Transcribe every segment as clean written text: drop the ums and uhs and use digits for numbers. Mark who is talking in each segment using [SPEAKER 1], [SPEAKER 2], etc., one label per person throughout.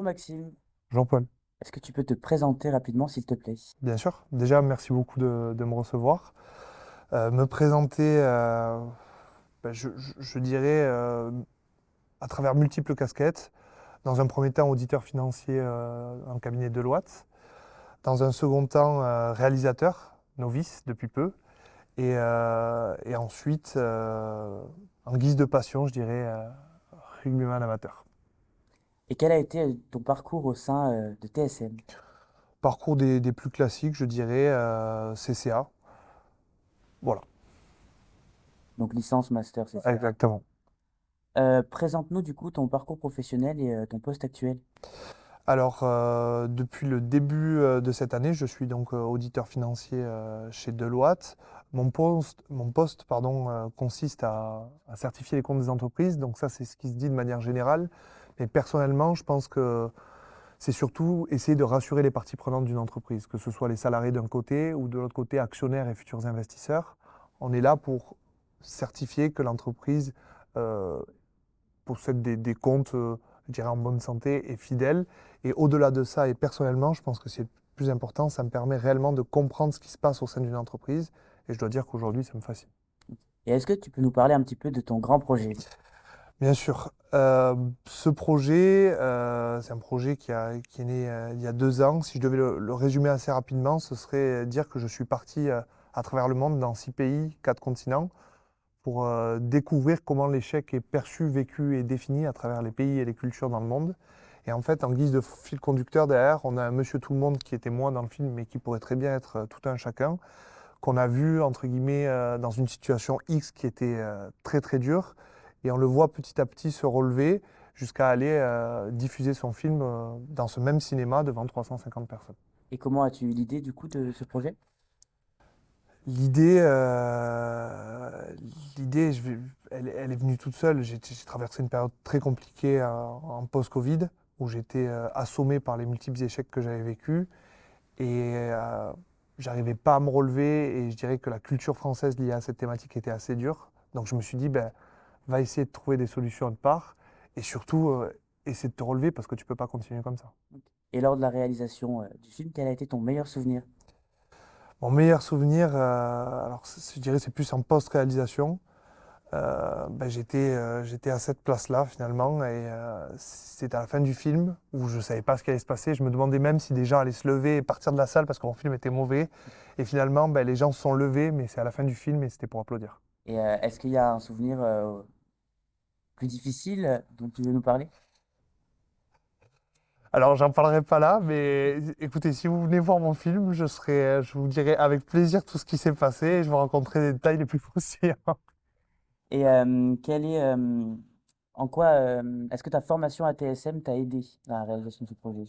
[SPEAKER 1] Maxime,
[SPEAKER 2] Jean-Paul,
[SPEAKER 1] est-ce que tu peux te présenter rapidement s'il te plaît?
[SPEAKER 2] bien sûr. Déjà, merci beaucoup de me recevoir. Me présenter, je dirais, à travers multiples casquettes. Dans un premier temps, auditeur financier en cabinet Deloitte. Dans un second temps, réalisateur, novice depuis peu. Et ensuite, en guise de passion, je dirais, rugbyman amateur.
[SPEAKER 1] Et quel a été ton parcours au sein de TSM?
[SPEAKER 2] Parcours des plus classiques, je dirais, CCA. Voilà,
[SPEAKER 1] Donc licence, master, c'est ça.
[SPEAKER 2] exactement.
[SPEAKER 1] Présente-nous du coup ton parcours professionnel et ton poste actuel.
[SPEAKER 2] Alors, depuis le début de cette année, je suis donc auditeur financier chez Deloitte. Mon poste, pardon, consiste à certifier les comptes des entreprises. Donc ça, c'est ce qui se dit de manière générale. Mais personnellement, je pense que c'est surtout essayer de rassurer les parties prenantes d'une entreprise, que ce soit les salariés d'un côté ou de l'autre côté, actionnaires et futurs investisseurs. On est là pour certifier que l'entreprise euh, possède des comptes, je dirais, en bonne santé et fidèles. Et au-delà de ça, et personnellement, je pense que c'est le plus important, ça me permet réellement de comprendre ce qui se passe au sein d'une entreprise. Et je dois dire qu'aujourd'hui, ça me fascine.
[SPEAKER 1] Et est-ce que tu peux nous parler un petit peu de ton grand projet?
[SPEAKER 2] Bien sûr, ce projet, c'est un projet qui est né il y a 2 ans. Si je devais le résumer assez rapidement, ce serait dire que je suis parti à travers le monde, dans 6 pays, 4 continents, pour découvrir comment l'échec est perçu, vécu et défini à travers les pays et les cultures dans le monde. Et en fait, en guise de fil conducteur derrière, on a un monsieur tout le monde qui était moi dans le film, mais qui pourrait très bien être tout un chacun, qu'on a vu, entre guillemets, dans une situation X qui était très très dure. Et on le voit petit à petit se relever jusqu'à aller diffuser son film dans ce même cinéma devant 350 personnes.
[SPEAKER 1] Et comment as-tu eu l'idée du coup de ce projet?
[SPEAKER 2] L'idée, l'idée, elle est venue toute seule. J'ai traversé une période très compliquée en post-Covid, où j'étais assommé par les multiples échecs que j'avais vécus. Et j'arrivais pas à me relever. Et je dirais que la culture française liée à cette thématique était assez dure. Donc je me suis dit, ben, va essayer de trouver des solutions autre part. Et surtout, essayer de te relever parce que tu peux pas continuer comme ça.
[SPEAKER 1] Et lors de la réalisation du film, quel a été ton meilleur souvenir?
[SPEAKER 2] Mon meilleur souvenir, alors je dirais c'est plus en post-réalisation. Ben, j'étais à cette place-là finalement et c'était à la fin du film où je ne savais pas ce qui allait se passer. Je me demandais même si des gens allaient se lever et partir de la salle parce que mon film était mauvais. Et finalement, ben, les gens se sont levés, mais c'est à la fin du film et c'était pour applaudir.
[SPEAKER 1] Et est-ce qu'il y a un souvenir plus difficile dont tu veux nous parler?
[SPEAKER 2] Alors, j'en parlerai pas là, mais écoutez, si vous venez voir mon film, je vous dirai avec plaisir tout ce qui s'est passé et je vous raconterai les détails les plus croustillants.
[SPEAKER 1] Et quel est, en quoi est-ce que ta formation à TSM t'a aidé dans la réalisation de ce projet?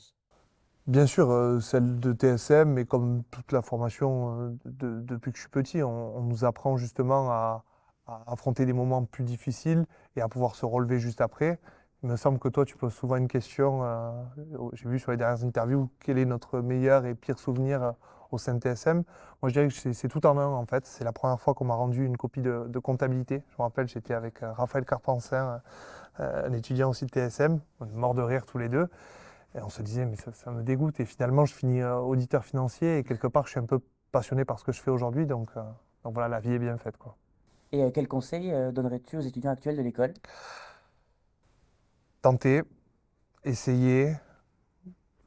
[SPEAKER 2] Bien sûr, celle de TSM, mais comme toute la formation depuis que je suis petit, on nous apprend justement à affronter des moments plus difficiles et à pouvoir se relever juste après. Il me semble que toi, tu poses souvent une question, j'ai vu sur les dernières interviews, quel est notre meilleur et pire souvenir au sein de TSM. Moi, je dirais que c'est tout en un, en fait. C'est la première fois qu'on m'a rendu une copie de comptabilité. Je me rappelle, j'étais avec Raphaël Carpensin, un étudiant aussi de TSM, on est mort de rire tous les deux. Et on se disait, mais ça me dégoûte. Et finalement, je finis auditeur financier et quelque part, je suis un peu passionné par ce que je fais aujourd'hui. Donc voilà, la vie est bien faite, quoi.
[SPEAKER 1] Et quel conseil donnerais-tu aux étudiants actuels de l'école?
[SPEAKER 2] Tentez, essayez,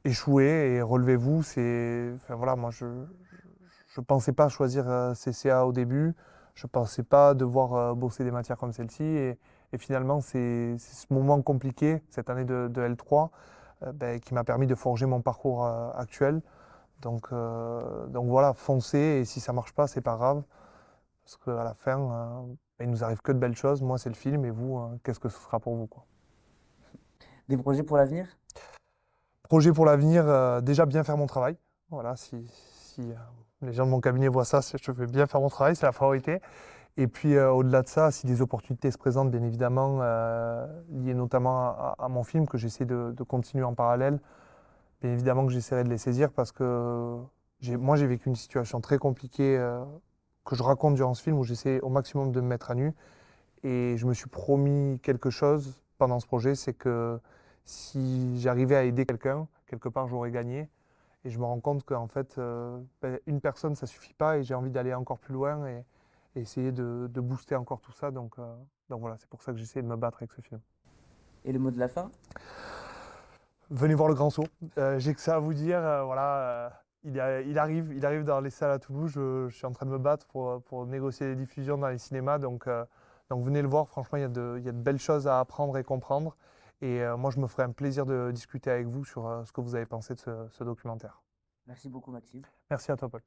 [SPEAKER 2] échouez et relevez-vous. Enfin voilà, moi, je pensais pas choisir CCA au début. Je pensais pas devoir bosser des matières comme celle-ci. Et finalement, c'est ce moment compliqué, cette année de L3, ben, qui m'a permis de forger mon parcours actuel. Donc voilà, foncez et si ça marche pas, c'est pas grave. Parce qu'à la fin, il nous arrive que de belles choses. Moi, c'est le film et vous, qu'est-ce que ce sera pour vous, quoi.
[SPEAKER 1] Des projets pour l'avenir?
[SPEAKER 2] Projet pour l'avenir, déjà bien faire mon travail. Voilà, si les gens de mon cabinet voient ça, je vais bien faire mon travail, c'est la priorité. Et puis au-delà de ça, si des opportunités se présentent, bien évidemment, liées notamment à mon film, que j'essaie de continuer en parallèle, bien évidemment que j'essaierai de les saisir parce que moi, j'ai vécu une situation très compliquée que je raconte durant ce film où j'essaie au maximum de me mettre à nu. Et je me suis promis quelque chose pendant ce projet, c'est que si j'arrivais à aider quelqu'un, quelque part j'aurais gagné. Et je me rends compte qu'en fait, une personne, ça suffit pas et j'ai envie d'aller encore plus loin et essayer de booster encore tout ça. Donc voilà, c'est pour ça que j'essaie de me battre avec ce film.
[SPEAKER 1] Et le mot de la fin?
[SPEAKER 2] Venez voir le Grand Saut. J'ai que ça à vous dire. Voilà, il arrive dans les salles à Toulouse. Je suis en train de me battre pour négocier les diffusions dans les cinémas. Donc venez le voir. Franchement, il y a de belles choses à apprendre et comprendre. Et moi, je me ferai un plaisir de discuter avec vous sur ce que vous avez pensé de ce documentaire.
[SPEAKER 1] Merci beaucoup, Maxime.
[SPEAKER 2] Merci à toi, Paul.